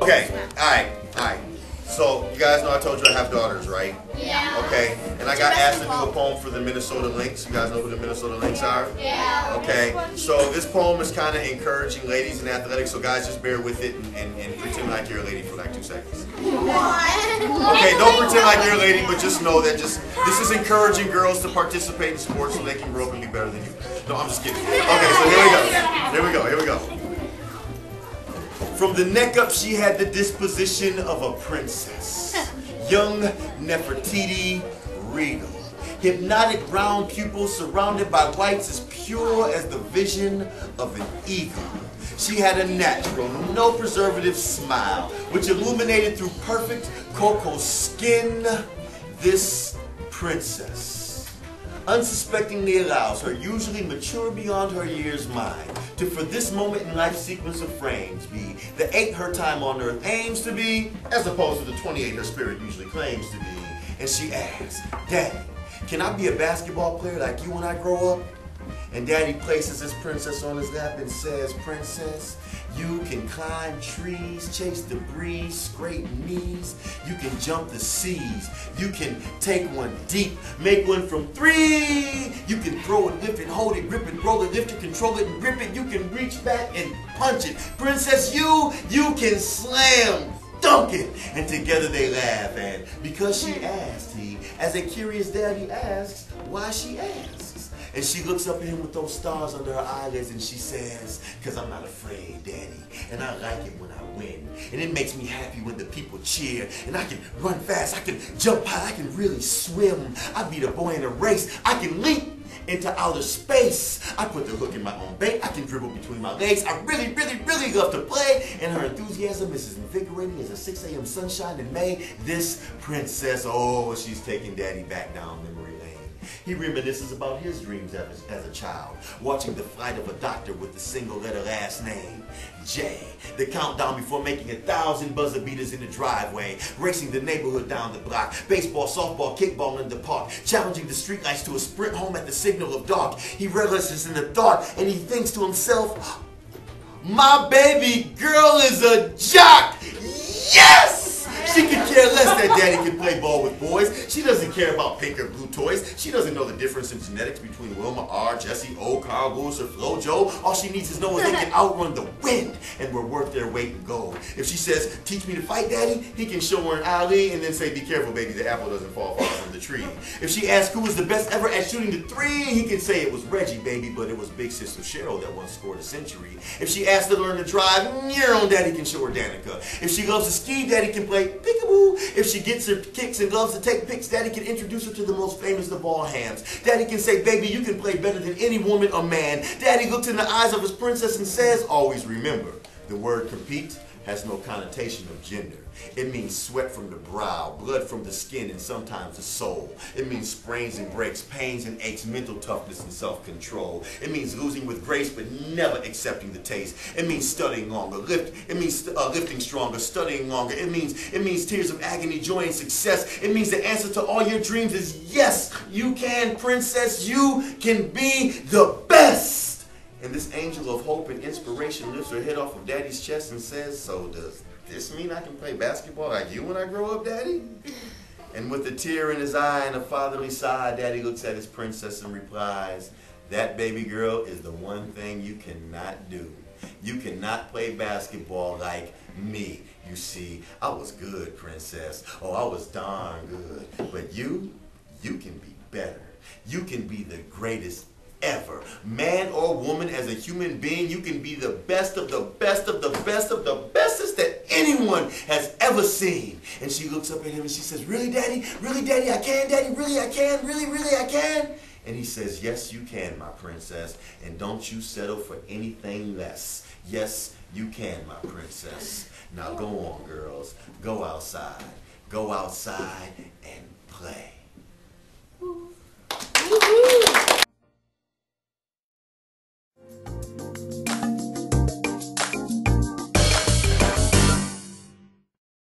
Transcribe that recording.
Okay, alright. So, you guys know I told you I have daughters, right? Yeah. Okay, and I got asked to do a poem for the Minnesota Lynx. You guys know who the Minnesota Lynx are? Yeah. Okay, so this poem is kind of encouraging ladies in athletics, so guys just bear with it and pretend like you're a lady for like 2 seconds. Okay, don't pretend like you're a lady, but just know that this is encouraging girls to participate in sports so they can grow up and be better than you. No, I'm just kidding. Okay, so here we go. From the neck up, she had the disposition of a princess. Young, Nefertiti, regal. Hypnotic brown pupils surrounded by whites as pure as the vision of an eagle. She had a natural, no preservative smile, which illuminated through perfect cocoa skin. This princess unsuspectingly allows her usually mature beyond her years mind to, for this moment in life sequence of frames, be the 8 her time on earth aims to be, as opposed to the 28 her spirit usually claims to be. And she asks, Daddy, can I be a basketball player like you when I grow up? And Daddy places his princess on his lap and says, Princess, you can climb trees, chase the breeze, scrape knees. You can jump the seas. You can take one deep, make one from 3. You can throw it, lift it, hold it, grip it, roll it, lift it, control it, and grip it. You can reach back and punch it. Princess, you can slam dunk it. And together they laugh. And because she asked, he, as a curious daddy asks, why she asks. And she looks up at him with those stars under her eyelids and she says, because I'm not afraid, Daddy. And I like it when I win. And it makes me happy when the people cheer. And I can run fast, I can jump high, I can really swim. I beat a boy in a race, I can leap into outer space. I put the hook in my own bait, I can dribble between my legs. I really, really, really love to play. And her enthusiasm is as invigorating as a 6 a.m. sunshine in May. This princess, oh, she's taking Daddy back down memory lane. He reminisces about his dreams as a child, watching the flight of a doctor with the single letter last name, J. The countdown before making 1,000 buzzer beaters in the driveway, racing the neighborhood down the block, baseball, softball, kickball in the park, challenging the streetlights to a sprint home at the signal of dark. He relishes in the thought and he thinks to himself, my baby girl is a jock! Yes! She could care less that Daddy can play ball with boys. She doesn't care about pink or blue toys. She doesn't know the difference in genetics between Wilma R, Jesse O, Carl Lewis, or Flo Jo. All she needs to know is they can outrun the wind and we're worth their weight in gold. If she says, teach me to fight, Daddy, he can show her an alley and then say, be careful, baby, the apple doesn't fall far from the tree. If she asks who was the best ever at shooting the 3, he can say it was Reggie, baby, but it was big sister Cheryl that once scored a century. If she asks to learn to drive, your own Daddy can show her Danica. If she loves to ski, Daddy can play peekaboo. If she gets her kicks and loves to take pics, Daddy can introduce her to the most famous of all hams. Daddy can say, baby, you can play better than any woman or man. Daddy looks in the eyes of his princess and says, always remember, the word compete has no connotation of gender. It means sweat from the brow, blood from the skin, and sometimes the soul. It means sprains and breaks, pains and aches, mental toughness and self-control. It means losing with grace but never accepting the taste. It means studying longer. It means lifting stronger, studying longer. It means tears of agony, joy, and success. It means the answer to all your dreams is yes, you can, princess. You can be the best. And this angel of hope and inspiration lifts her head off of Daddy's chest and says, so does this mean I can play basketball like you when I grow up, Daddy? And with a tear in his eye and a fatherly sigh, Daddy looks at his princess and replies, that baby girl is the one thing you cannot do. You cannot play basketball like me. You see, I was good, princess. Oh, I was darn good. But you can be better. You can be the greatest ever. Man or woman, as a human being, you can be the best of the best of the best of the bestest that anyone has ever seen. And she looks up at him and she says, really, Daddy? Really, Daddy, I can, Daddy? Really, I can? Really, really, I can? And he says, yes, you can, my princess. And don't you settle for anything less. Yes, you can, my princess. Now go on, girls. Go outside. Go outside and play.